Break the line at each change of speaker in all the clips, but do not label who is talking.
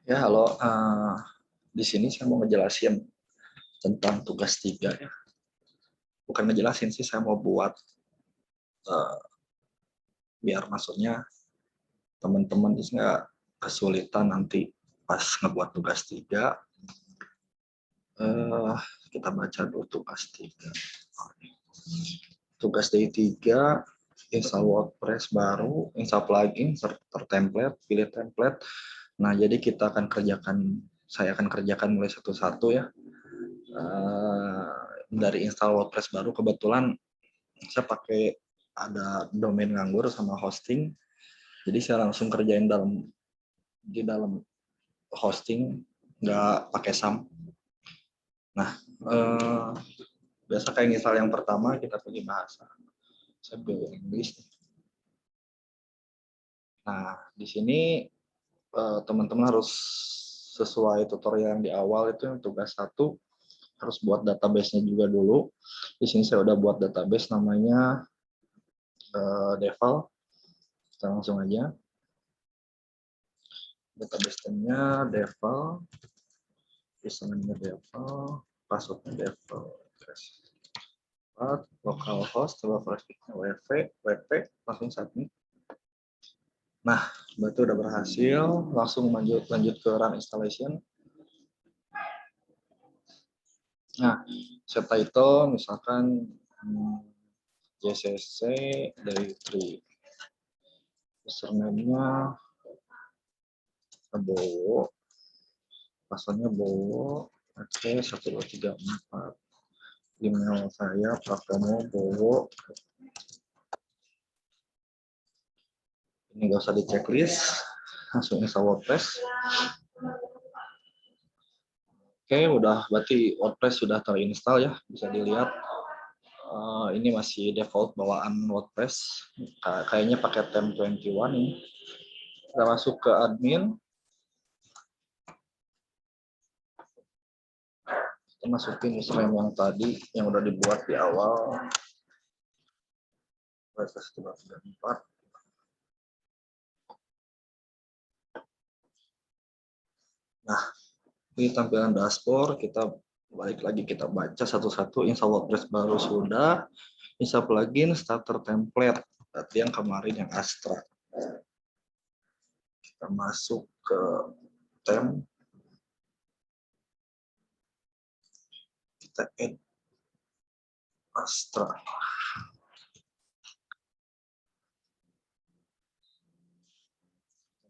Ya, halo. Di sini saya mau ngejelasin tentang tugas 3 ya. Bukan ngejelasin sih, saya mau buat eh, biar maksudnya teman-teman nggak kesulitan nanti pas ngebuat tugas 3. Eh, kita baca dulu tugas 3. Tugas day 3, install WordPress baru, install plugin, server template, pilih template. Nah, jadi saya akan kerjakan mulai satu-satu ya. Dari install WordPress baru, kebetulan saya pakai ada domain nganggur sama hosting, jadi saya langsung kerjain di dalam hosting, nggak pakai SAM. Nah, biasa kayak misal yang pertama kita pilih bahasa, saya pilih Inggris. Nah, di sini teman-teman harus sesuai tutorial yang di awal itu, yang tugas 1 harus buat database-nya juga dulu. Di sini saya udah buat database namanya Devel. Kita langsung aja. Database-nya Devel, username-nya Devel, password-nya Devel, localhost, coba traffic-nya WP, langsung submit. Nah, berarti udah berhasil, langsung lanjut ke run installation. Nah, set title misalkan JCC dari 3, username-nya Bowo, password-nya Bowo, oke, 1234. Email saya Prakomo Bowo. Ini nggak usah di checklist, langsung install WordPress. Oke, udah, berarti WordPress sudah terinstall ya, bisa dilihat. Ini masih default bawaan WordPress, kayaknya pakai theme 21 ini. Kita masuk ke admin, kita masukin username yang tadi yang udah dibuat di awal. WordPress 334. Nah, ini tampilan dashboard, kita balik lagi, kita baca satu-satu. Install WordPress baru sudah, install plugin, starter template, berarti yang kemarin yang Astra. Kita masuk ke theme, kita add Astra.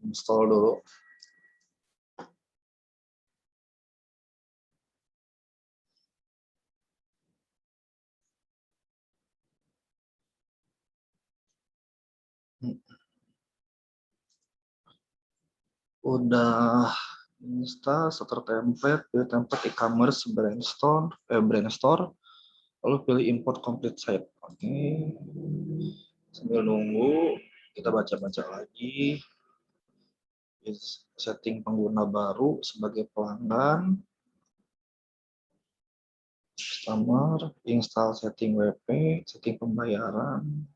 Install dulu. Udah install starter template, pilih template e-commerce brand store, lalu pilih import complete site. Oke, sambil nunggu kita baca-baca lagi. Setting pengguna baru sebagai pelanggan, customer, install setting WP, setting pembayaran.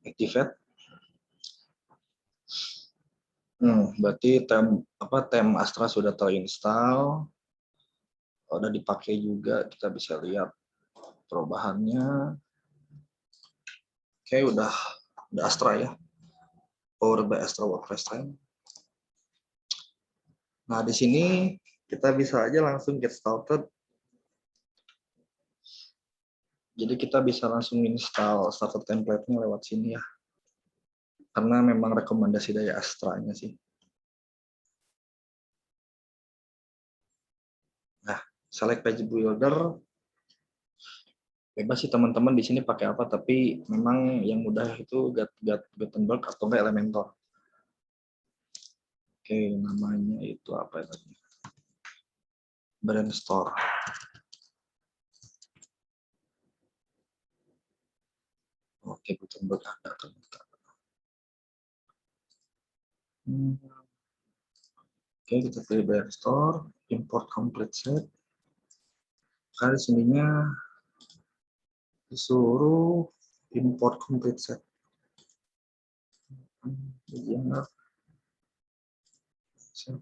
Activate. Berarti tem Astra sudah terinstall, udah dipakai juga, kita bisa lihat perubahannya. Oke, udah Astra ya, powered by Astra WordPress time. Nah, di sini kita bisa aja langsung get started. Jadi kita bisa langsung install starter template-nya lewat sini ya, karena memang rekomendasi dari Astra-nya sih. Nah, select page builder, bebas sih teman-teman di sini pakai apa, tapi memang yang mudah itu Gutenberg atau enggak Elementor. Oke, namanya itu apa ya tadi? Brand store. Oke, Gutenberg ada ternyata. Oke, kita pilih brand store, import complete set. Karena di sininya disuruh import complete set. Beginner set.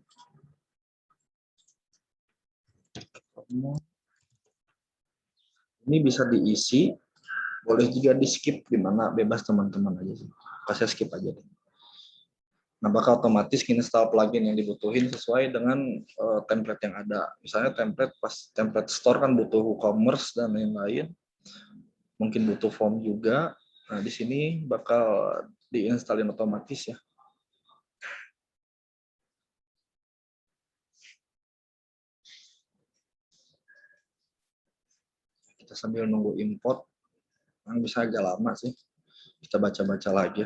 Ini bisa diisi, boleh juga di skip, gimana bebas teman-teman aja sih. Kasih skip aja deh. Nah, bakal otomatis install plugin yang dibutuhin sesuai dengan template yang ada. Misalnya template store kan butuh WooCommerce dan lain-lain. Mungkin butuh form juga. Nah, di sini bakal diinstalin otomatis ya. Kita sambil nunggu import, yang bisa agak lama sih. Kita baca-baca lagi.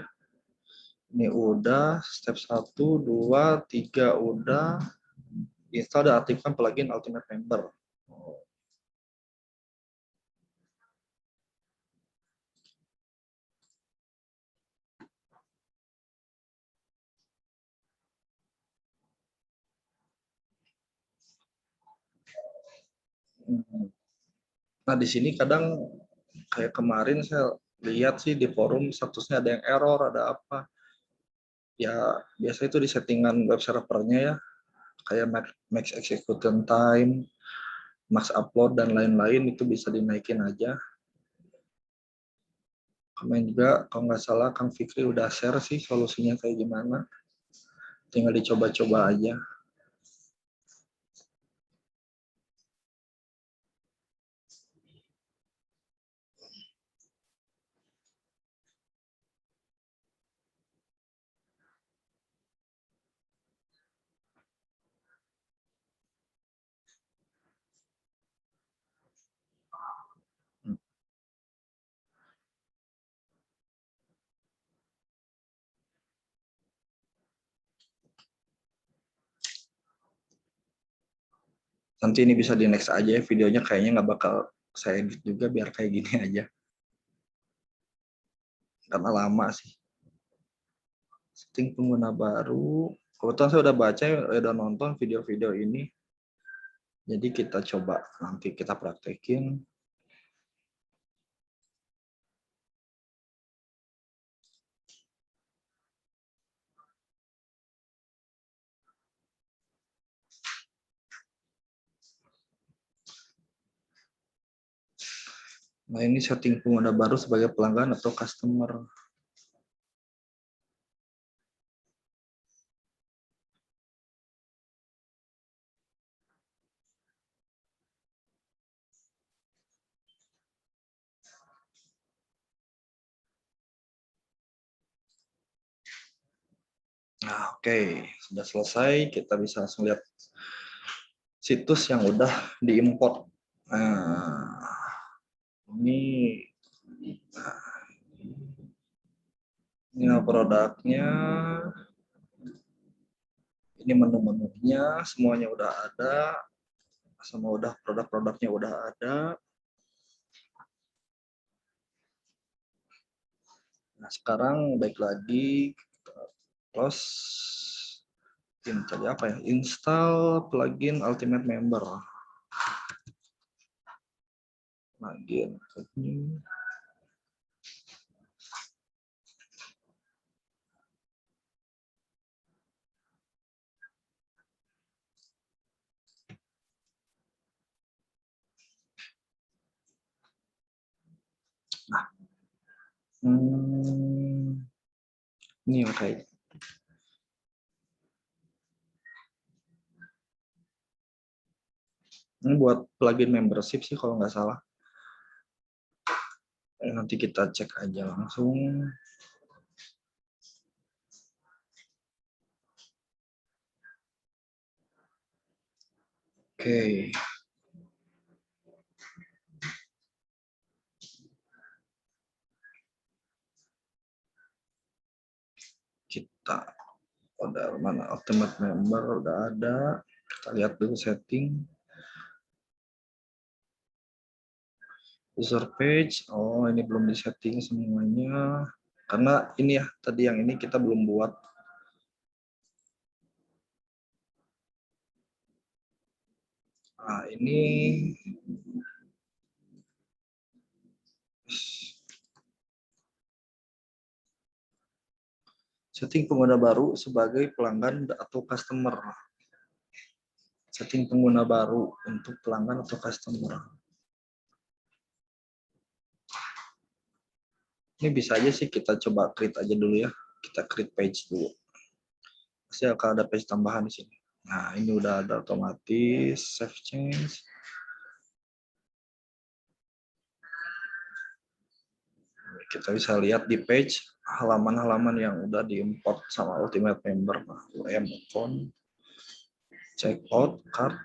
Ini udah step 1, 2, 3 udah. Install dan aktifkan plugin Ultimate Member. Nah, di sini kadang kayak kemarin saya lihat sih di forum statusnya ada yang error, ada apa. Ya, biasa itu di settingan web servernya ya, kayak max execution time, max upload, dan lain-lain itu bisa dinaikin aja. Kemarin juga, kalau nggak salah, Kang Fikri udah share sih solusinya kayak gimana. Tinggal dicoba-coba aja. Nanti ini bisa di next aja ya, videonya kayaknya nggak bakal saya edit juga biar kayak gini aja. Karena lama sih. Setting pengguna baru. Kebetulan saya udah baca, udah nonton video-video ini. Jadi kita coba, nanti kita praktekin. Nah, ini setting pengguna baru sebagai pelanggan atau customer. Nah, oke. Sudah selesai. Kita bisa langsung lihat situs yang udah diimport. Nah, ini produknya, ini menu-menunya, semuanya udah ada, semua udah produk-produknya udah ada. Nah, sekarang baik lagi close tadi apa ya? Install plugin Ultimate Member. Plugin. Nah, ini oke. Ini buat plugin membership sih kalau nggak salah. Nanti kita cek aja langsung. Oke. Kita udah mana Ultimate Member udah ada. Kita lihat dulu setting. User page. Oh, ini belum disetting semuanya. Karena ini ya, tadi yang ini kita belum buat. Nah, ini Setting pengguna baru sebagai pelanggan atau customer. Setting pengguna baru untuk pelanggan atau customer. Ini bisa aja sih kita coba create aja dulu ya. Kita create page dulu. Pasti akan ada page tambahan di sini. Nah, ini udah ada otomatis save change. Kita bisa lihat di page halaman-halaman yang udah diimport sama Ultimate Member. Nah, UM account, checkout, card,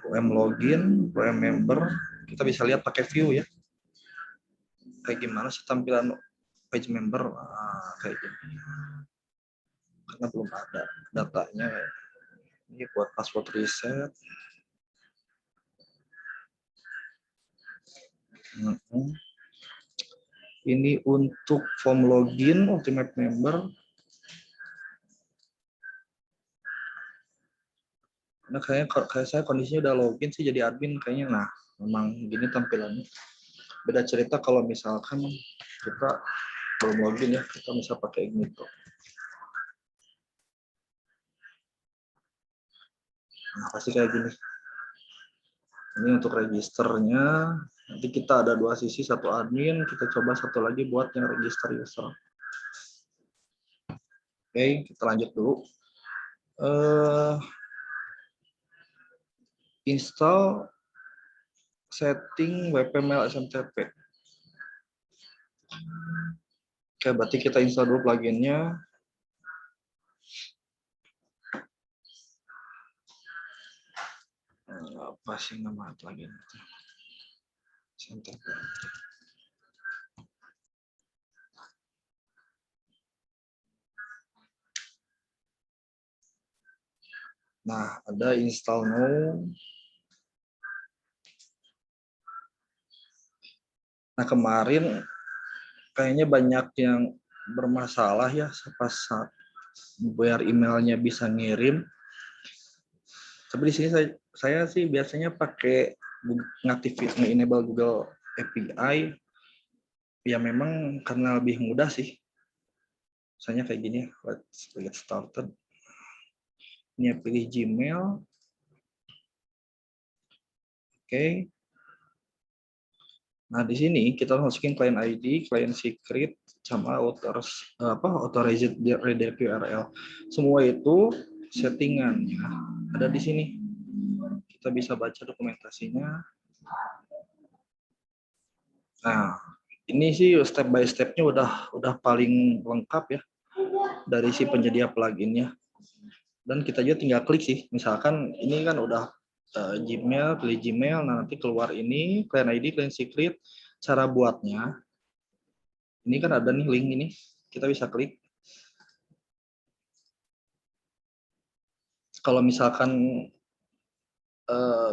UM login, UM member. Kita bisa lihat pakai view ya. Kayak gimana sih tampilan page member? Nah, kayak gini. Karena belum ada datanya. Ini buat password reset. Ini untuk form login Ultimate Member. Nah, kayak saya kondisinya udah login sih jadi admin kayaknya. Nah, memang gini tampilannya. Beda cerita kalau misalkan kita belum login ya, kita bisa pakai Ignito. Nah, pasti kayak gini. Ini untuk registernya. Nanti kita ada dua sisi, satu admin, kita coba satu lagi buat yang register user. Oke, kita lanjut dulu. Install setting WPML SMTP. Oke, berarti kita install dulu pluginnya. Apa sih nama plugin itu? SMTP. Nah, ada install now. Nah, kemarin kayaknya banyak yang bermasalah ya pas saat biar emailnya bisa ngirim. Tapi di sini saya sih biasanya pakai ngaktifin enable Google API. Ya memang karena lebih mudah sih. Misalnya kayak gini, let's get started. Ini pilih Gmail. Oke. Nah, di sini kita masukin client ID, client secret, sama authorized redirect URL. Semua itu settingannya ada di sini. Kita bisa baca dokumentasinya. Nah, ini sih step by step-nya udah paling lengkap ya dari si penyedia pluginnya. Dan kita juga tinggal klik sih. Misalkan ini kan udah Gmail, pilih Gmail, nah nanti keluar ini client ID, client secret, cara buatnya. Ini kan ada nih link ini, kita bisa klik. Kalau misalkan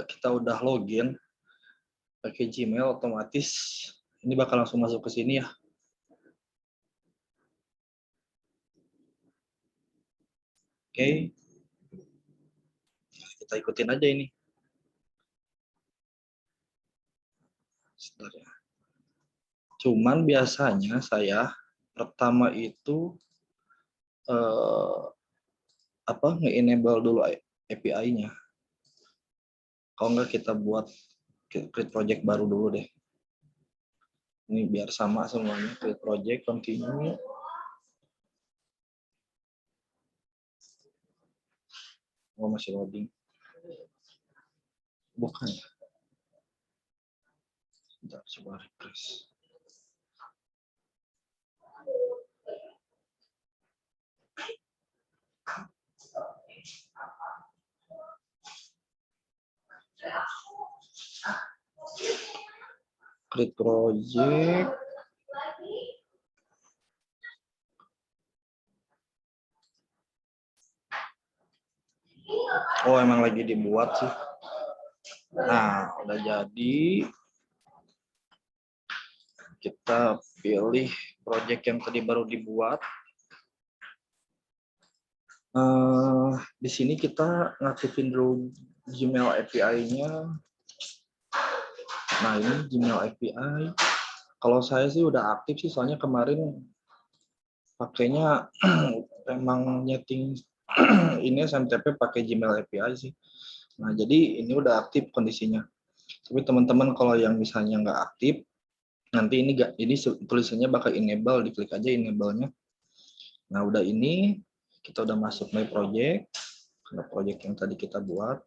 kita udah login pakai Gmail, otomatis ini bakal langsung masuk ke sini ya. Oke, kita ikutin aja ini. Sebentar ya. Cuman biasanya saya pertama itu nge-enable dulu API-nya. Kalau nggak kita buat create project baru dulu deh. Ini biar sama semuanya, create project, continue. Oh, masih loading. Bukan ya. Bentar, coba refresh. Create project. Oh, emang lagi dibuat sih. Nah, udah jadi. Kita pilih project yang tadi baru dibuat. Di sini kita ngaktifin dulu Gmail API-nya. Nah, ini Gmail API. Kalau saya sih udah aktif sih, soalnya kemarin pakainya emang nyeting ini SMTP pakai Gmail API sih. Nah, jadi ini udah aktif kondisinya. Tapi teman-teman kalau yang misalnya nggak aktif, nanti ini tulisannya bakal enable, diklik aja enable-nya. Nah, udah ini kita udah masuk my project, karena project yang tadi kita buat.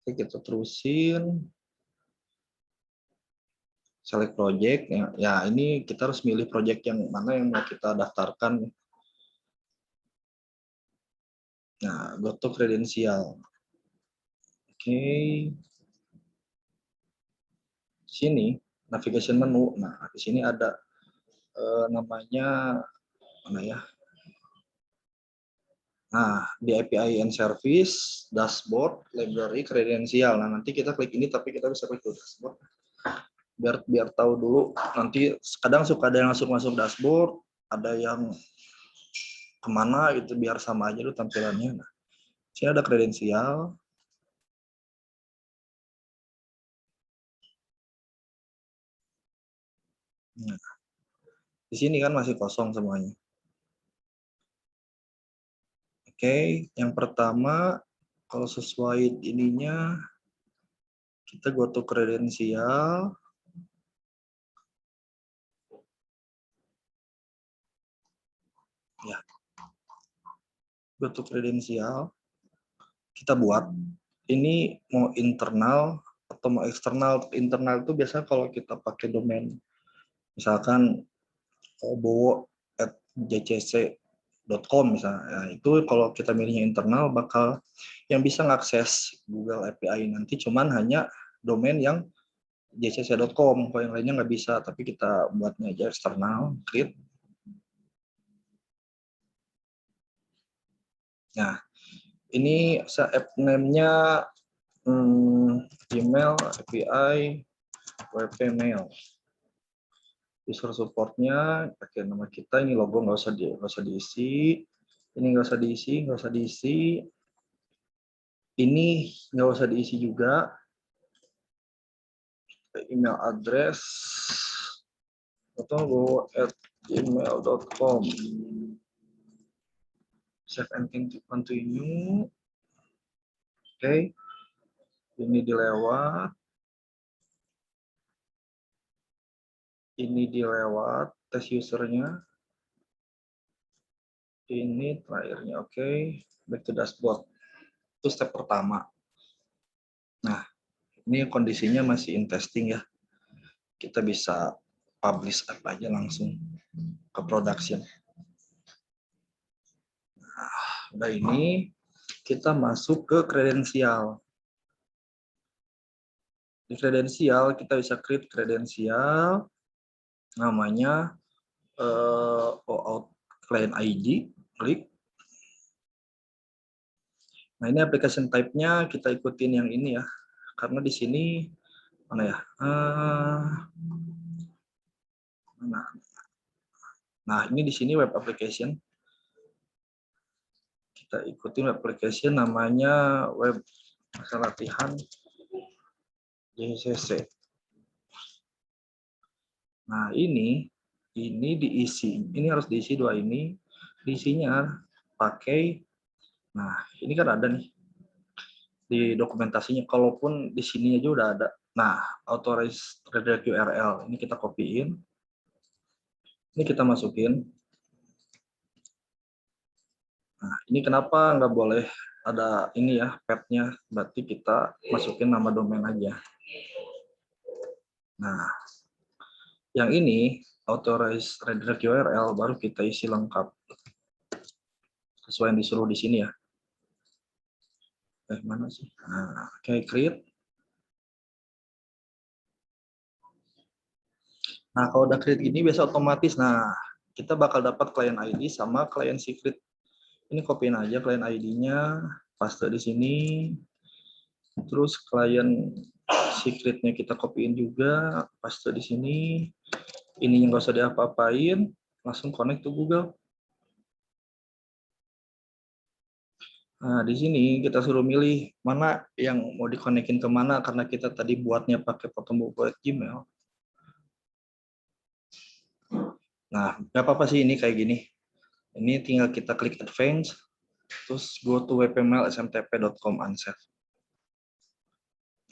Oke, kita terusin select project ya, ini kita harus milih project yang mana yang mau kita daftarkan. Nah, go to kredensial. Oke. Di sini navigation menu. Nah, di sini ada namanya mana ya? Nah, di API and Service, Dashboard, Library, Kredensial. Nah, nanti kita klik ini, tapi kita bisa klik dashboard. Biar tahu dulu. Nanti kadang suka ada yang langsung masuk dashboard, ada yang kemana gitu, biar sama aja dulu tampilannya. Nah, sini ada kredensial. Nah, di sini kan masih kosong semuanya. Oke, yang pertama kalau sesuai ininya kita go to kredensial. Ya, go to kredensial. Kita buat ini mau internal atau mau eksternal. Internal itu biasa kalau kita pakai domain, misalkan bowo@jcc.com misalnya. Nah, itu kalau kita milihnya internal bakal yang bisa ngakses Google API nanti cuman hanya domain yang jcc.com, kalau yang lainnya nggak bisa, tapi kita buatnya aja eksternal, create. Nah, ini app name-nya Gmail API webmail. User supportnya pakai nama kita, ini logo nggak usah diisi, ini nggak usah diisi, ini nggak usah diisi juga, email address atau go@gmail.com, save and continue. Oke, ini dilewat tes usernya, ini terakhirnya. Oke, back to dashboard. Itu step pertama. Nah, ini kondisinya masih in testing ya. Kita bisa publish app aja langsung ke production. Nah, udah ini kita masuk ke kredensial. Di kredensial kita bisa create kredensial, namanya OAuth client ID, klik. Nah, ini application type-nya kita ikutin yang ini ya, karena di sini mana ya? Nah, ini di sini web application. Kita ikutin web application namanya web latihan JCC. Nah, ini diisi. Ini harus diisi dua ini. Diisinya pakai, nah ini kan ada nih di dokumentasinya. Kalaupun di sini aja udah ada. Nah, authorized redirect URL ini kita copyin. Ini kita masukin. Nah, ini kenapa nggak boleh ada ini ya, path-nya. Berarti kita masukin nama domain aja. Nah, yang ini authorized redirect URL baru kita isi lengkap sesuai yang disuruh di sini ya. Mana sih? Nah, oke, create. Nah, kalau udah create gini biasa otomatis. Nah, kita bakal dapat client ID sama client secret. Ini copyin aja client ID-nya, paste di sini. Terus client secretnya kita copyin juga, paste di sini. Ini yang nggak usah diapa-apain, langsung connect to Google. Nah, di sini kita suruh milih mana yang mau dikonekin ke mana, karena kita tadi buatnya pakai Gmail. Nah, nggak apa-apa sih ini kayak gini. Ini tinggal kita klik advance, terus go to wpmail.smtp.com unsave.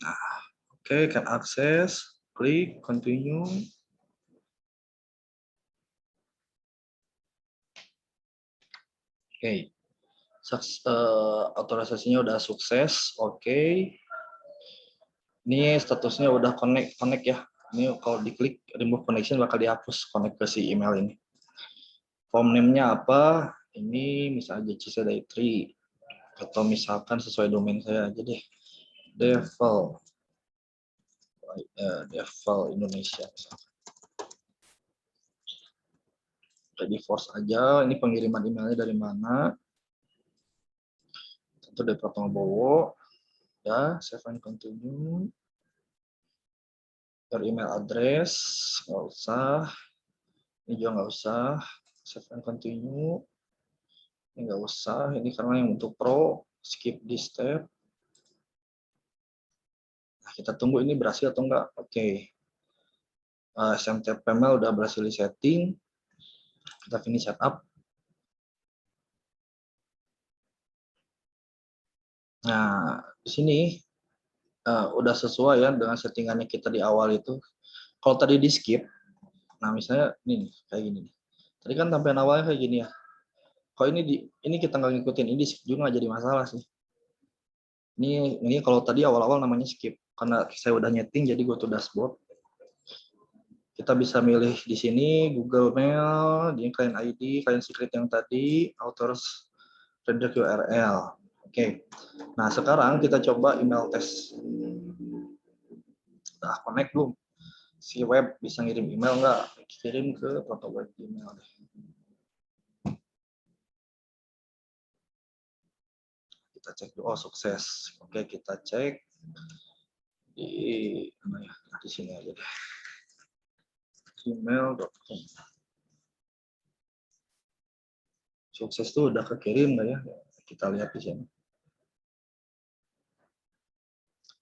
Nah, oke, can access, klik continue. Oke, otorisasinya udah sukses. Oke, ini statusnya udah connect ya. Ini kalau diklik remove connection bakal dihapus connect ke si email ini. Form name-nya apa? Ini misalnya JCC Dietary atau misalkan sesuai domain saya aja deh. Devel Indonesia misalkan. Jadi force aja. Ini pengiriman emailnya dari mana? Tentu dari Pratama Bowo. Ya, save and continue. Your email address nggak usah. Ini juga nggak usah. Save and continue. Ini nggak usah. Ini karena yang untuk pro. Skip this step. Nah, kita tunggu ini berhasil atau enggak. Oke. SMTP mail udah berhasil di setting. Kita finish setup. Nah, di sini udah sesuai ya dengan settingannya kita di awal itu. Kalau tadi di skip, nah misalnya ini kayak gini nih. Tadi kan tampilan awalnya kayak gini ya. Kalau ini kita nggak ngikutin, ini skip juga nggak jadi masalah sih. Ini kalau tadi awal-awal namanya skip, karena saya udah nyeting jadi go to dashboard. Kita bisa milih di sini Google Mail, di client ID, client secret yang tadi, authors redirect URL. Oke. Nah, sekarang kita coba email test. Nah, connect belum? Si web bisa ngirim email nggak? Kirim ke protokol email deh. Kita cek dulu, oh sukses. Oke, kita cek di mana ya? Nah, di sini aja deh. Gmail.com. Sukses tuh udah kekirim nggak ya? Kita lihat di sini.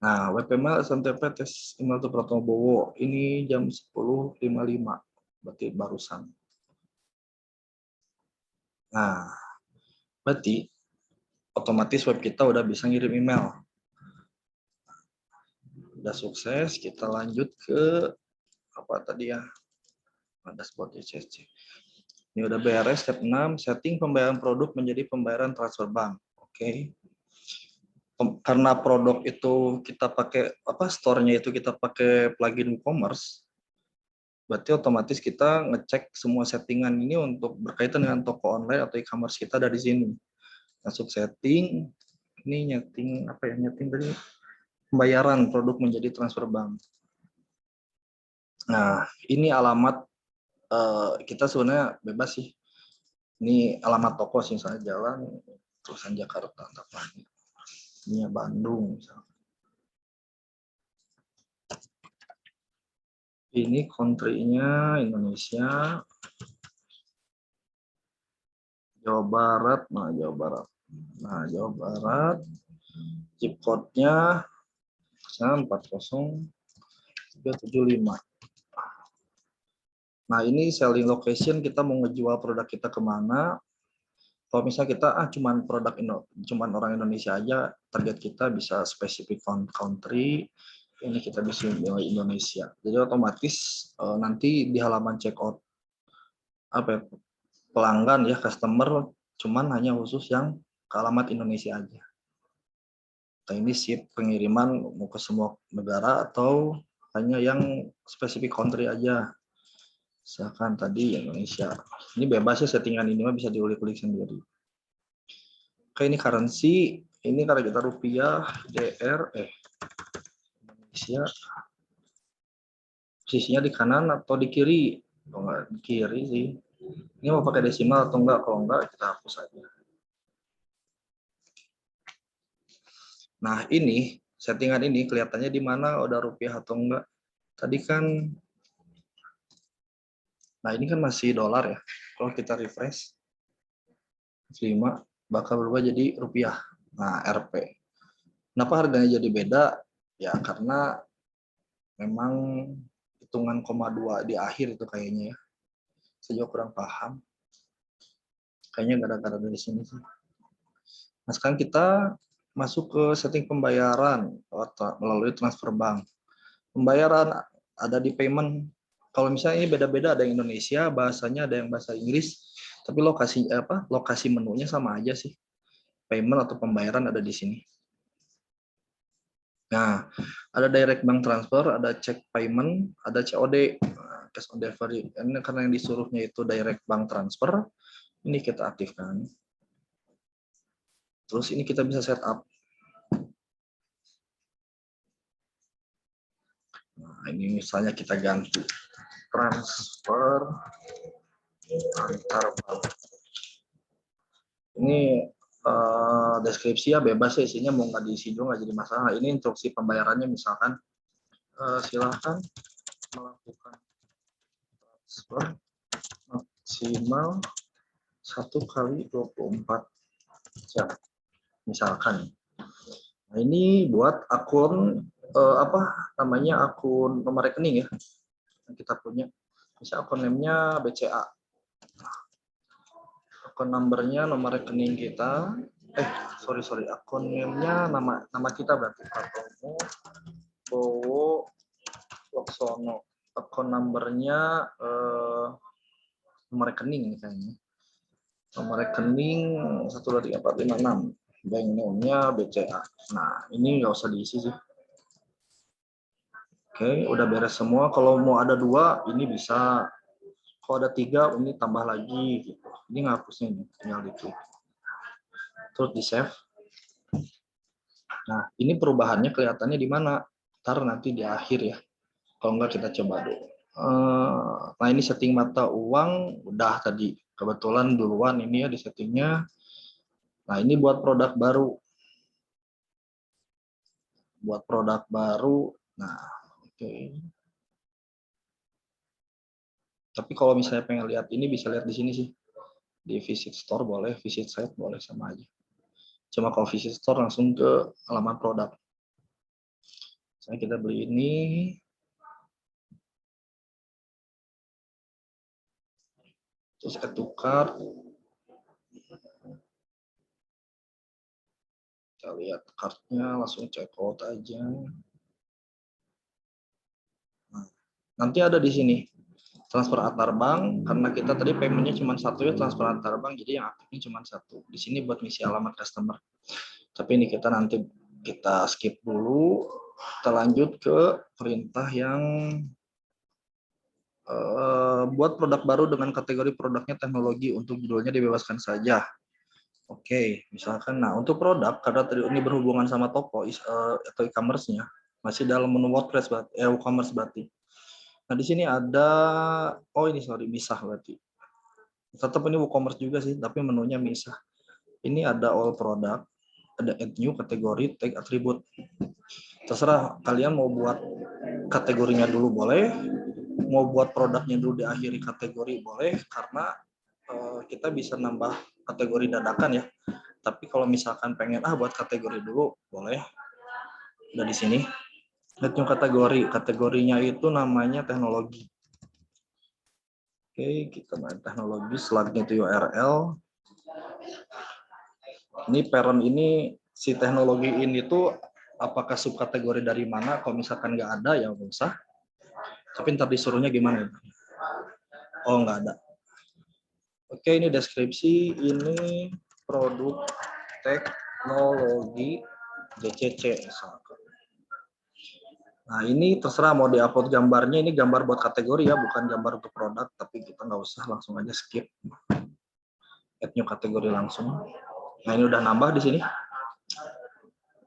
Nah, webmail SMTP tes email tuh Pratama Bowo. Ini jam 10.55. Berarti barusan. Nah, berarti otomatis web kita udah bisa ngirim email. Udah sukses, kita lanjut ke apa tadi ya? Dashboard JCC. Ini udah beres step 6, setting pembayaran produk menjadi pembayaran transfer bank. Oke. Karena produk itu kita pakai store-nya itu kita pakai plugin e-commerce, berarti otomatis kita ngecek semua settingan ini untuk berkaitan dengan toko online atau e-commerce kita dari sini. Masuk setting, ini nyeting apa ya? Nyeting tadi pembayaran produk menjadi transfer bank. Nah, ini alamat kita sebenarnya bebas sih. Ini alamat toko sih, misalnya jalan Terusan Jakarta, ini Bandung misalnya. Ini country-nya Indonesia, Jawa Barat, nah Jawa Barat. Nah, Jawa Barat, zip code-nya 40375. Nah, ini selling location, kita mau ngejual produk kita kemana. Kalau misalnya kita cuman orang Indonesia aja, target kita bisa spesifik country, ini kita bisa milih Indonesia. Jadi otomatis nanti di halaman checkout pelanggan ya, customer cuman hanya khusus yang ke alamat Indonesia aja. Nah, ini ship pengiriman mau ke semua negara atau hanya yang spesifik country aja. Misalkan tadi Indonesia. Ini bebas ya, settingan ini mah bisa diulik-ulik sendiri. Oke, ini currency. Ini karena kita rupiah, Indonesia. Posisinya di kanan atau di kiri? Kalau nggak di kiri sih. Ini mau pakai desimal atau enggak? Kalau enggak, kita hapus aja. Nah, ini settingan ini kelihatannya di mana udah rupiah atau enggak. Tadi kan, nah ini kan masih dolar ya. Kalau kita refresh, 5 bakal berubah jadi rupiah. Nah, Rp. Kenapa harganya jadi beda? Ya karena memang hitungan koma 2 di akhir itu kayaknya ya. Saya juga kurang paham. Kayaknya gara-gara dari sini sih. Nah, sekarang kita masuk ke setting pembayaran melalui transfer bank. Pembayaran ada di payment. Kalau misalnya ini beda-beda, ada yang Indonesia, bahasanya ada yang bahasa Inggris, tapi lokasi menunya sama aja sih. Payment atau pembayaran ada di sini. Nah, ada direct bank transfer, ada check payment, ada COD, cash on delivery. Ini karena yang disuruhnya itu direct bank transfer, ini kita aktifkan. Terus ini kita bisa setup. Nah, ini misalnya kita ganti transfer antar bank. Ini deskripsi ya bebas ya, isinya mau nggak diisi juga nggak jadi masalah. Ini instruksi pembayarannya misalkan silahkan melakukan transfer maksimal 1x24 jam misalkan. Nah, ini buat akun akun nomor rekening ya yang kita punya. Bisa akun name-nya BCA. Akun number-nya nomor rekening kita. Akun name-nya nama kita berarti Pratomo Bowo Loksono. Akun number-nya nomor rekening kayaknya. Nomor rekening 1234556. Bank name-nya BCA. Nah, ini nggak usah diisi sih. Oke, udah beres semua. Kalau mau ada 2, ini bisa. Kalau ada 3, ini tambah lagi. Gitu. Ini ngapusnya ini, tinggal diklik. Terus di save. Nah, ini perubahannya kelihatannya di mana? Ntar nanti di akhir ya. Kalau enggak kita coba dulu. Nah, ini setting mata uang udah tadi. Kebetulan duluan ini ya di settingnya. Nah, ini buat produk baru. Nah, oke. Tapi kalau misalnya pengen lihat ini, bisa lihat di sini sih. Di visit store boleh, visit site boleh, sama aja. Cuma kalau visit store langsung ke halaman produk. Misalnya kita beli ini. Terus ketukar. Kita lihat kartunya, langsung check out aja. Nah, nanti ada di sini transfer antar bank, karena kita tadi paymentnya cuma satu ya, transfer antar bank, jadi yang aktifnya cuma satu. Di sini buat ngisi alamat customer. Tapi ini kita skip dulu, kita lanjut ke perintah yang buat produk baru dengan kategori produknya teknologi, untuk judulnya dibebaskan saja. Oke, misalkan, nah untuk produk, karena tadi ini berhubungan sama toko atau e-commerce-nya, masih dalam menu WordPress e-commerce berarti. Nah di sini ada, misah berarti. Tetap ini WooCommerce juga sih, tapi menunya misah. Ini ada all product, ada add new, kategori, tag, atribut. Terserah kalian mau buat kategorinya dulu boleh, mau buat produknya dulu diakhiri kategori boleh, karena kita bisa nambah kategori dadakan ya. Tapi kalau misalkan pengen buat kategori dulu boleh. Udah di sini. Add new kategorinya itu namanya teknologi. Oke, kita main teknologi, slugnya itu URL. Ini parent ini, si teknologi ini tuh apakah subkategori dari mana? Kalau misalkan nggak ada ya nggak usah. Tapi ntar disuruhnya gimana? Oh, nggak ada. Oke, ini deskripsi, ini produk teknologi JCC misalkan. Nah, ini terserah mau diupload gambarnya, ini gambar buat kategori ya, bukan gambar untuk produk, tapi kita nggak usah, langsung aja skip. Add new kategori langsung. Nah, ini udah nambah di sini.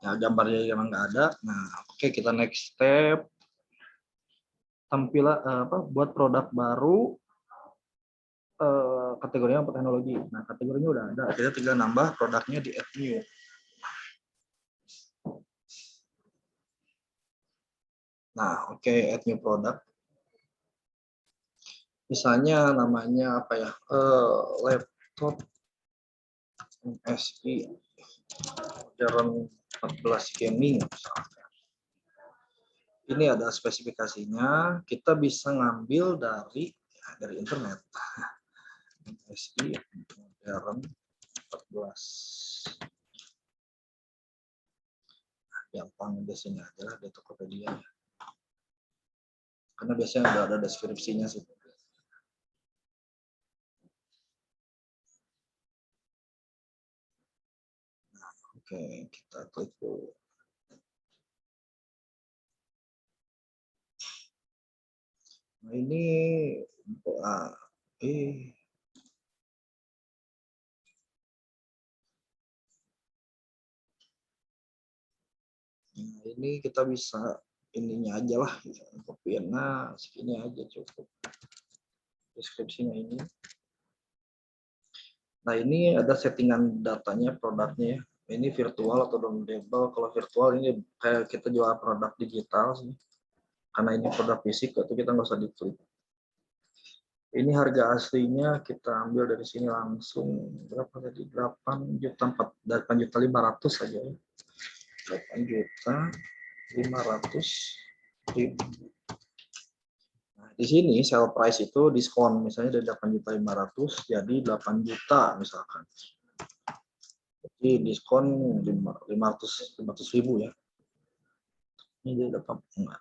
Ya, gambarnya emang nggak ada. Nah, oke, kita next step. Tampilan buat produk baru, kategorinya apa, teknologi. Nah, kategorinya udah ada. Kita tinggal nambah produknya di add new. Nah, oke, add new product. Misalnya namanya apa ya? Laptop MSI modern 14 gaming misalnya. Ini ada spesifikasinya. Kita bisa ngambil dari internet. SI modern 14. Gampang di sini aja lah di Tokopedia. Karena biasanya udah ada deskripsinya sih. Nah, oke, kita klik dulu. Nah, ini nah, ini kita bisa ininya aja lah, kopiannya segini aja cukup. Deskripsinya ini. Nah, ini ada settingan datanya, produknya. Ini virtual atau downloadable. Kalau virtual ini kayak kita jual produk digital sih. Karena ini produk fisik, itu kita nggak usah diklik. Ini harga aslinya kita ambil dari sini langsung berapa tadi? 8.500.000 saja ya. 8.500.000. Nah, di sini sell price itu diskon, misalnya dari 8.500.000 jadi 8 juta misalkan. Jadi diskon 500.000 ya. Ini dia dapat enggak.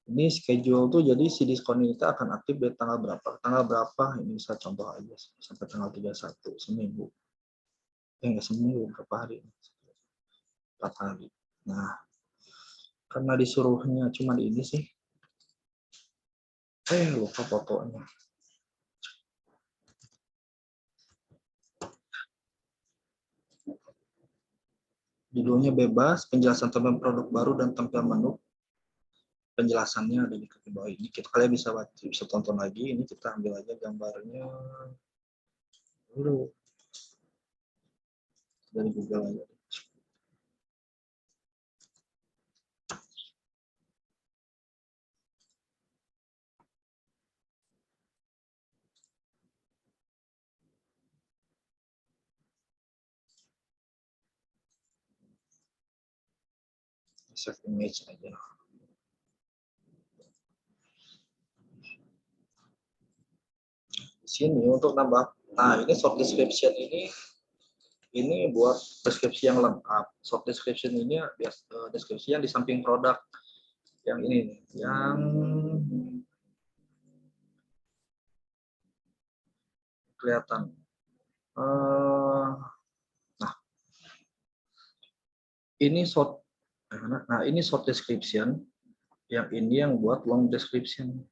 Ini schedule tuh, jadi si diskon ini akan aktif dari tanggal berapa? Tanggal berapa? Ini saya contoh aja sampai tanggal 31 seminggu. Enggak seminggu, berapa hari? 4 hari. Nah, karena disuruhnya cuma ini sih. Lupa fotonya. Judulnya bebas, penjelasan tentang produk baru dan tampil menu. Penjelasannya ada di bawah ini. Kalian bisa tonton lagi. Ini kita ambil aja gambarnya dulu dari Google aja. Save image aja. Di sini untuk nambah. Nah, ini short description ini buat deskripsi yang lengkap. Short description ini deskripsi yang di samping produk. Yang ini nih, yang kelihatan. Nah, ini short. Nah, ini short description. Yang ini yang buat long description.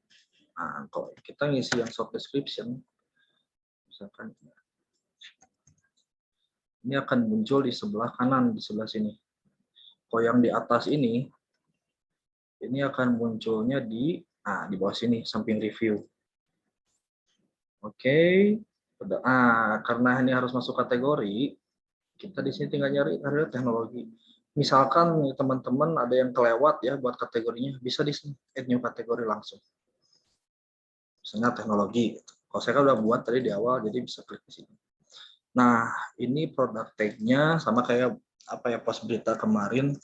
Nah, kalau kita ngisi yang short description, misalkan ini akan muncul di sebelah kanan, di sebelah sini. Kalau yang di atas ini akan munculnya di bawah sini, samping review. Oke, karena ini harus masuk kategori, kita di sini tinggal nyari teknologi. Misalkan teman-teman ada yang kelewat ya buat kategorinya, bisa di sini add new kategori langsung. Misalnya teknologi. Kalau saya kan udah buat tadi di awal, jadi bisa klik di sini. Nah, ini produk tag-nya sama kayak apa ya, post berita kemarin.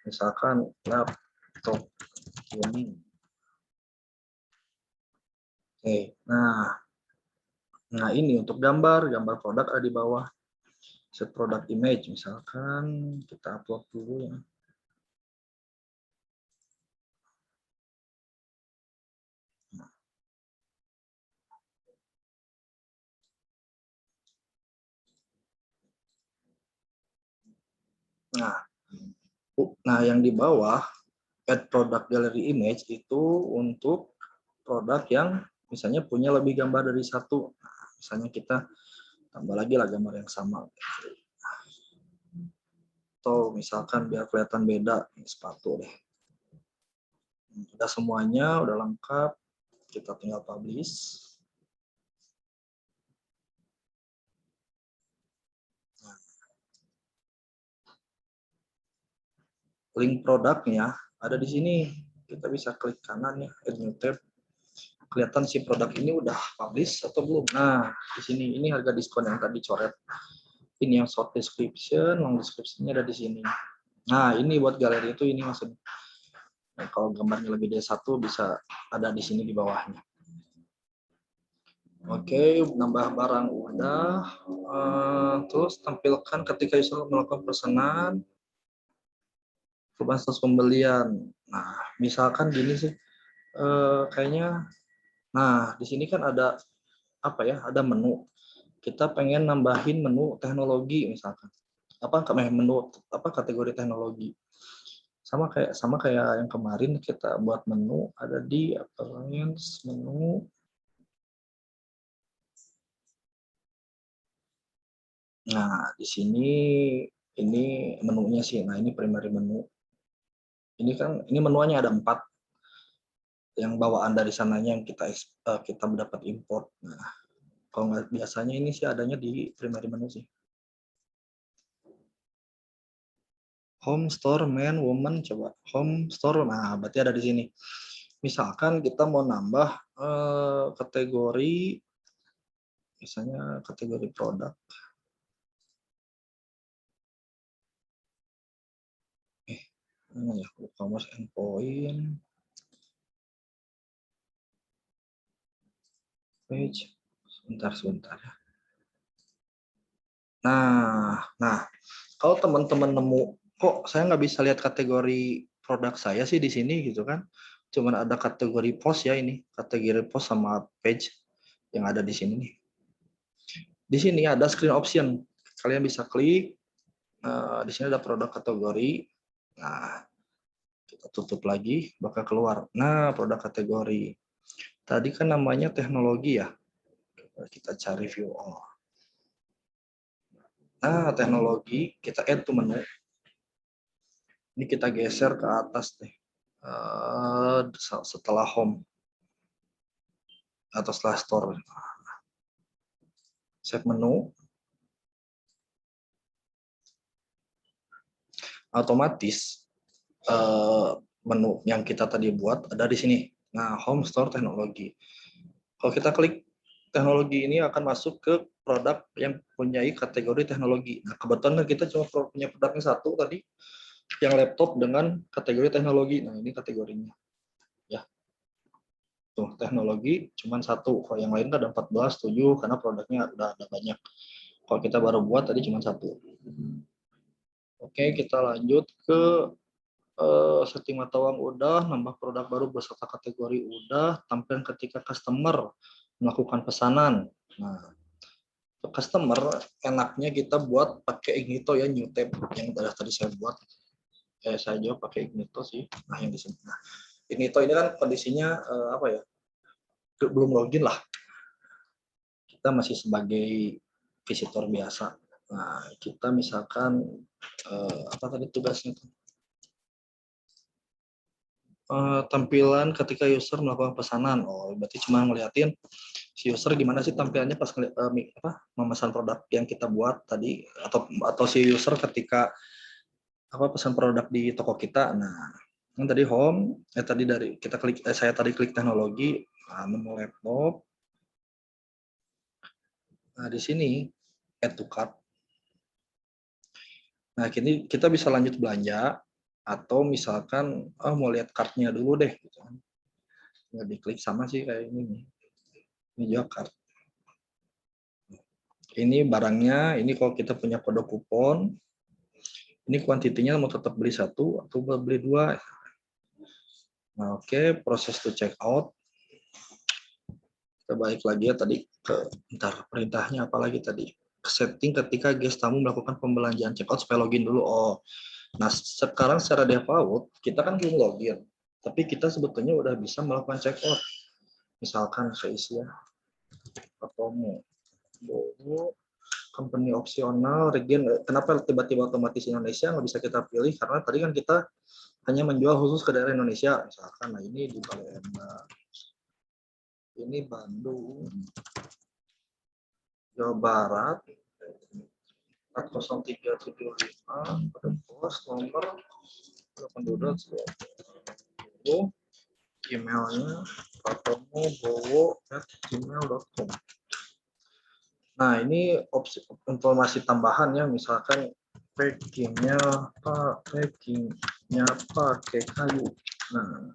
Misalkan laptop gaming. Oke, nah ini untuk gambar produk ada di bawah. Set product image, misalkan kita upload dulu ya. Nah, yang di bawah add product gallery image itu untuk produk yang misalnya punya lebih gambar dari satu. Nah, misalnya kita tambah lagi lah gambar yang sama. Atau misalkan biar kelihatan beda, sepatu deh. Udah semuanya, udah lengkap. Kita tinggal publish. Link produknya ada di sini. Kita bisa klik kanan ya, add new tab. Kelihatan si produk ini udah publish atau belum. Nah, di sini ini harga diskon yang tadi coret. Ini yang short description, long description-nya ada di sini. Nah, ini buat galeri itu ini maksudnya. Nah, kalau gambarnya lebih dari satu bisa ada di sini di bawahnya. Oke, nambah barang udah. Terus tampilkan ketika user melakukan pesanan, proses pembelian. Nah, misalkan gini sih, kayaknya, nah di sini kan ada apa ya? Ada menu. Kita pengen nambahin menu teknologi misalkan. Menu apa kategori teknologi. Sama kayak yang kemarin kita buat menu ada di appliance menu. Nah, di sini ini menunya sih. Nah, ini primary menu. Ini menunya ada 4 yang bawaan dari sananya yang kita dapat import. Nah, kalau nggak biasanya ini sih adanya di primary menu sih. Home store man woman coba home store. Nah, berarti ada di sini. Misalkan kita mau nambah kategori, misalnya kategori produk. Mana ya, e-commerce endpoint page. Sebentar ya. Nah, kalau teman-teman nemu kok saya nggak bisa lihat kategori produk saya sih di sini gitu kan. Cuman ada kategori post ya, ini kategori post sama page yang ada di sini nih. Di sini ada screen option. Kalian bisa klik. Di sini ada produk kategori. Nah, kita tutup lagi, bakal keluar. Nah, produk kategori. Tadi kan namanya teknologi ya. Kita cari view all. Nah, teknologi, kita add to menu. Ini kita geser ke atas deh. Setelah home. Atau setelah store. Save menu. Otomatis menu yang kita tadi buat ada di sini. Nah, home store teknologi. Kalau kita klik teknologi ini akan masuk ke produk yang punya kategori teknologi. Nah, kebetulan kita cuma punya produknya satu tadi, yang laptop dengan kategori teknologi. Nah, ini kategorinya. Ya. Tuh, teknologi cuma satu. Kalau yang lain ada 14, 7, karena produknya udah ada banyak. Kalau kita baru buat tadi cuma satu. Oke, kita lanjut ke setting mata uang udah, nambah produk baru beserta kategori udah, tampil ketika customer melakukan pesanan. Nah, customer enaknya kita buat pakai Ignito ya, new tab yang tadi saya buat. Saya jawab pakai Ignito sih. Nah, yang di sini. Nah, Ignito ini kan kondisinya apa ya? Belum login lah. Kita masih sebagai visitor biasa. Nah, kita misalkan apa tadi tugasnya tuh? Tampilan ketika user melakukan pesanan. Oh, berarti cuma ngeliatin si user gimana sih tampilannya pas memesan produk yang kita buat tadi, atau si user ketika pesan produk di toko kita. Nah, yang tadi home, tadi dari kita klik, saya tadi klik teknologi, menu laptop. Nah, di sini add to cart. Nah, kini kita bisa lanjut belanja atau misalkan mau lihat kartnya dulu deh gitu kan. Nggak diklik sama sih kayak ini nih. Ini juga cart. Ini barangnya, ini kalau kita punya kode kupon, ini kuantitinya mau tetap beli 1 atau beli 2. Nah, oke, proses to check out. Kita balik lagi ya tadi ke perintahnya apalagi tadi. Setting ketika guest tamu melakukan pembelanjaan check out supaya login dulu. Oh. Nah, sekarang secara default kita kan belum login, tapi kita sebetulnya udah bisa melakukan check out. Misalkan keisian promo, company opsional, region. Kenapa tiba-tiba otomatis Indonesia nggak bisa kita pilih? Karena tadi kan kita hanya menjual khusus ke daerah Indonesia. Misalkan, nah ini di Palembang, ini Bandung, Jawa Barat, 40375, pada pos nomor penduduk 20, emailnya patomo@gmail.com. Nah, ini informasi tambahan ya, misalkan packingnya pakai kayu. Nah,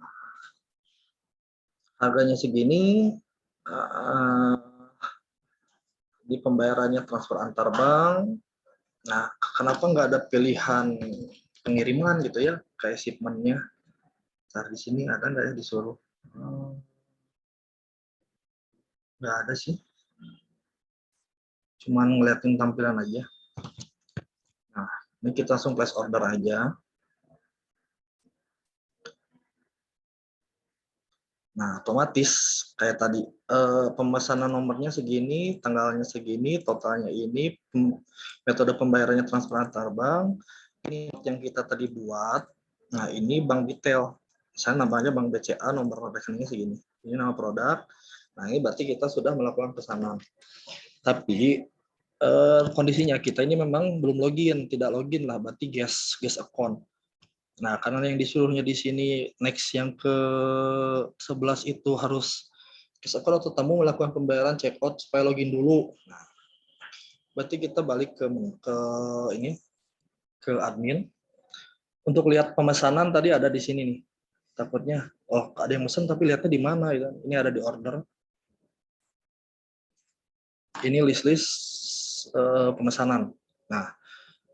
harganya segini, Di pembayarannya transfer antar bank. Nah, kenapa nggak ada pilihan pengiriman gitu ya, kayak shipment-nya? Nah, di sini ada nggak ya disuruh? Nggak ada sih. Cuman ngeliatin tampilan aja. Nah, ini kita langsung place order aja. Nah, otomatis kayak tadi pemesanan nomornya segini, tanggalnya segini, totalnya ini, metode pembayarannya transfer antar bank. Ini yang kita tadi buat. Nah, ini bank detail. Misalnya namanya bank BCA, nomor rekeningnya segini. Ini nama produk. Nah, ini berarti kita sudah melakukan pesanan. Tapi kondisinya kita ini memang belum login, tidak login lah, berarti guest account. Nah, karena yang disuruhnya di sini next yang ke 11 itu harus guest account atau tamu melakukan pembayaran check out supaya login dulu. Nah, berarti kita balik ke ini ke admin untuk lihat pemesanan tadi ada di sini nih. Takutnya oh ada yang mesen tapi lihatnya di mana gitu. Ini ada di order. Ini list-list pemesanan. Nah,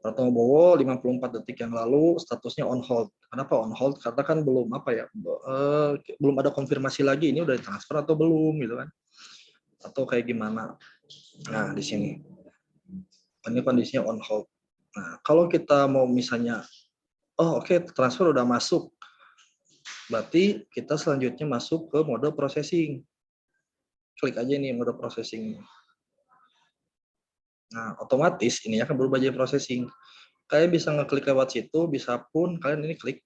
Pratomo Bowo 54 detik yang lalu statusnya on hold. Kenapa on hold? Karena kan belum belum ada konfirmasi lagi ini udah ditransfer atau belum gitu kan. Atau kayak gimana. Nah, di sini. Ini kondisinya on hold. Nah, kalau kita mau misalnya transfer udah masuk. Berarti kita selanjutnya masuk ke mode processing. Klik aja nih mode processing. Nah, otomatis ini akan berubah jadi processing. Kalian bisa ngeklik lewat situ, bisa pun kalian ini klik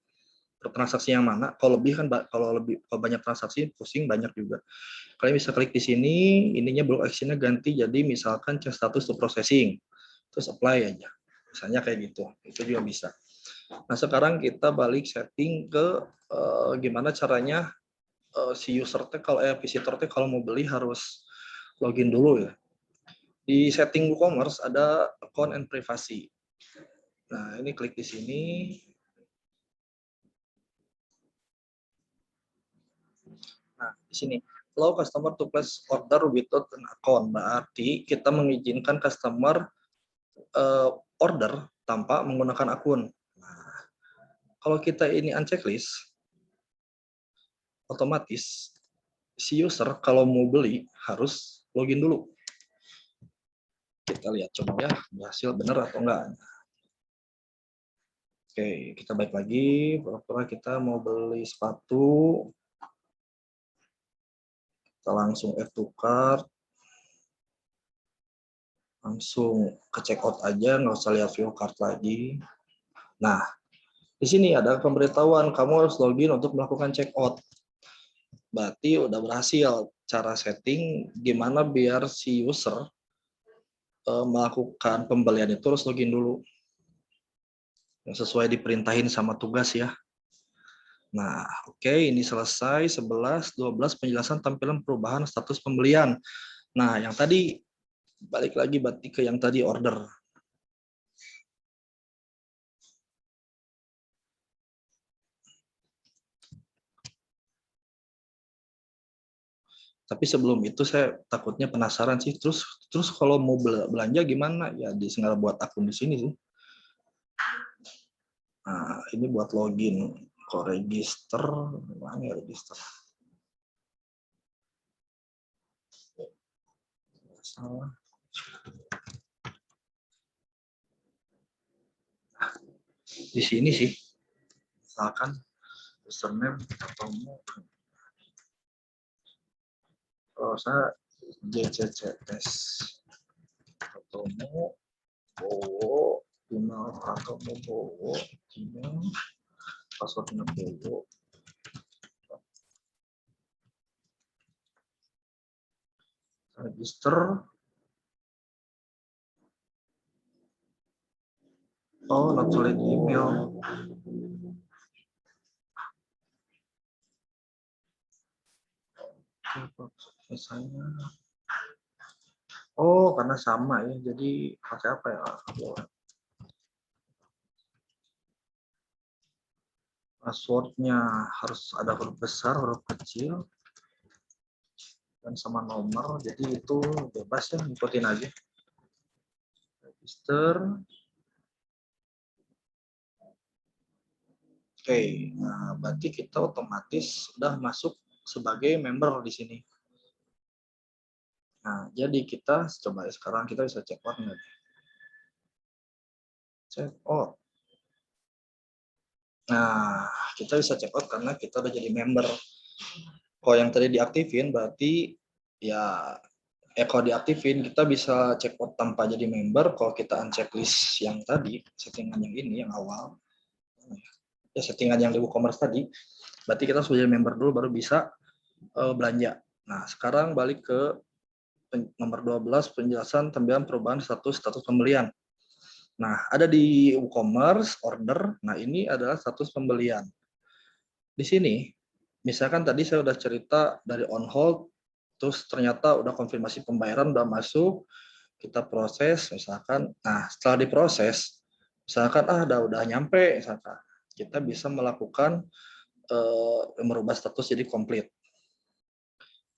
transaksi yang mana. Kalau banyak transaksi pusing banyak juga. Kalian bisa klik di sini, ininya block actionnya ganti jadi misalkan check status to processing. Terus apply aja. Misalnya kayak gitu. Itu juga bisa. Nah, sekarang kita balik setting ke gimana caranya si user visitor kalau mau beli harus login dulu ya. Di setting WooCommerce ada account and privacy. Nah, ini klik di sini. Nah, di sini allow customer to place order without an account. Berarti kita mengizinkan customer order tanpa menggunakan akun. Nah, kalau kita ini unchecklist, otomatis si user kalau mau beli harus login dulu. Kita lihat coba ya, berhasil benar atau enggak. Oke, kita balik lagi. Pura-pura kita mau beli sepatu. Kita langsung add to cart. Langsung ke check out aja, nggak usah lihat view cart lagi. Nah, di sini ada pemberitahuan kamu harus login untuk melakukan check out. Berarti udah berhasil cara setting gimana biar si user melakukan pembelian itu harus login dulu. Yang sesuai diperintahin sama tugas ya. Nah, oke, ini selesai 11 12 penjelasan tampilan perubahan status pembelian. Nah, yang tadi balik lagi berarti ke yang tadi order. Tapi sebelum itu saya takutnya penasaran sih. Terus kalau mau belanja gimana? Ya tinggal buat akun di sini sih. Nah, ini buat login. Kok register? Mana ya register? Salah. Nah, di sini sih. Misalkan username atau mau kalau saya JCCS atau mau Bowo email atau mau Bowo email passwordnya Bowo register not valid email. Misalnya karena sama ya jadi pakai apa ya passwordnya harus ada huruf besar huruf kecil dan sama nomor, jadi itu bebas ya, ikutin aja. Register. Oke, nah berarti kita otomatis sudah masuk sebagai member di sini. Nah, jadi kita coba sekarang kita bisa check out nggak? Check out. Nah, kita bisa check out karena kita udah jadi member. Kalau yang tadi diaktifin berarti ya kalau diaktifin kita bisa check out tanpa jadi member. Kalau kita unchecklist yang tadi, settingan yang ini yang awal, ya settingan yang di WooCommerce tadi, berarti kita sudah jadi member dulu baru bisa belanja. Nah, sekarang balik ke nomor 12, penjelasan tambahan perubahan status pembelian. Nah, ada di WooCommerce order. Nah, ini adalah status pembelian. Di sini, misalkan tadi saya udah cerita dari on hold, terus ternyata udah konfirmasi pembayaran udah masuk, kita proses misalkan. Nah, setelah diproses, misalkan udah nyampe, misalkan kita bisa melakukan merubah status jadi komplit.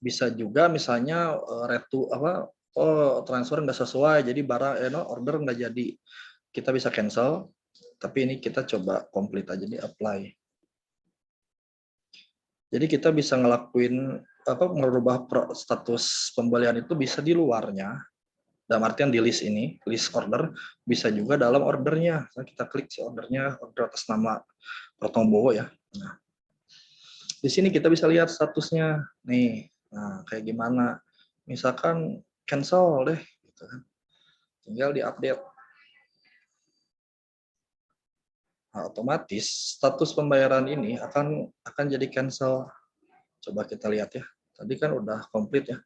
Bisa juga misalnya transfer nggak sesuai, jadi barang order nggak jadi, kita bisa cancel. Tapi ini kita coba komplit aja di apply. Jadi kita bisa ngelakuin merubah status pembelian itu bisa di luarnya, dalam artian di list ini, list order, bisa juga dalam ordernya. Nah, kita klik si ordernya, order atas nama Protombowo ya. Nah, di sini kita bisa lihat statusnya nih. Nah, kayak gimana? Misalkan cancel deh, gitu kan. Tinggal diupdate. Nah, otomatis status pembayaran ini akan jadi cancel. Coba kita lihat ya. Tadi kan udah komplit ya.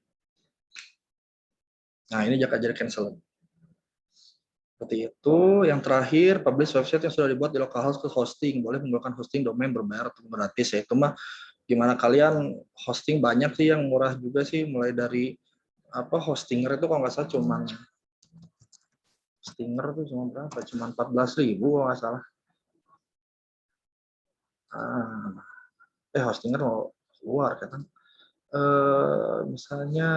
Nah, ini jadi cancel. Seperti itu. Yang terakhir, publish website yang sudah dibuat di localhost ke hosting. Boleh menggunakan hosting domain berbayar atau gratis ya. Itu mah gimana kalian, hosting banyak sih yang murah juga sih, mulai dari hostinger itu kalau nggak salah hostinger tuh cuma berapa? Cuma 14.000 kalau nggak salah. Hostinger mau keluar kan. Misalnya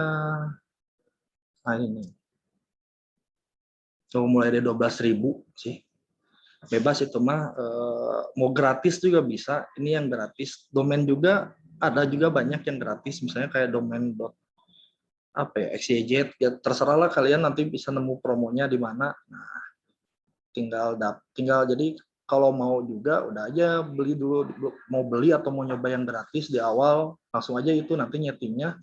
ini. So, mulai dari 12.000 sih. Bebas itu mah, mau gratis juga bisa. Ini yang gratis. Domain juga ada juga banyak yang gratis, misalnya kayak domain XYZ, ya terserah lah kalian nanti bisa nemu promonya di mana. Nah, tinggal jadi kalau mau juga udah aja beli dulu, mau beli atau mau nyoba yang gratis di awal, langsung aja itu nanti nyetingnya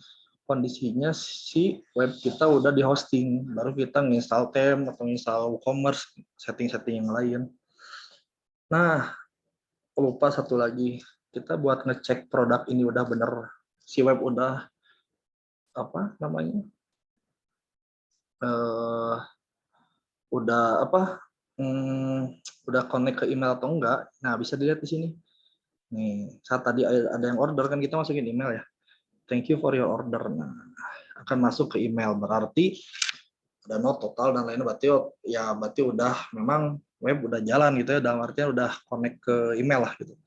kondisinya si web kita udah di hosting, baru kita nginstal tem atau nginstal WooCommerce, setting-setting yang lain. Nah, lupa satu lagi, kita buat ngecek produk ini udah bener, si web udah udah connect ke email atau enggak. Nah, bisa dilihat di sini. Nih, saat tadi ada yang order kan kita masukin email ya. Thank you for your order. Nah, akan masuk ke email, berarti ada note total dan lainnya, berarti udah memang web udah jalan gitu ya, dalam artian udah connect ke email lah gitu.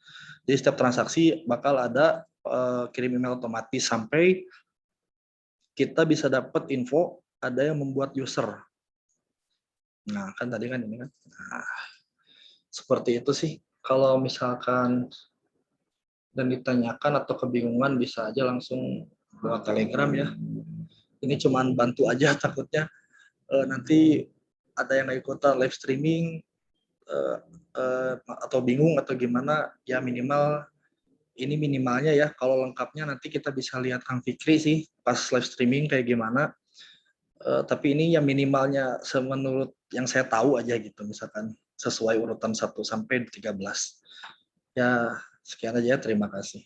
Jadi setiap transaksi bakal ada kirim email otomatis sampai kita bisa dapat info ada yang membuat user. Nah, kan tadi kan ini kan. Nah, seperti itu sih. Kalau misalkan dan ditanyakan atau kebingungan bisa aja langsung lewat Telegram ya. Ini cuman bantu aja, takutnya nanti ada yang ikutan live streaming atau bingung atau gimana ya. Minimalnya ya, kalau lengkapnya nanti kita bisa lihat Kang Fikri sih pas live streaming kayak gimana. Tapi ini yang minimalnya menurut yang saya tahu aja gitu, misalkan sesuai urutan 1 sampai 13. Ya, sekian aja, terima kasih.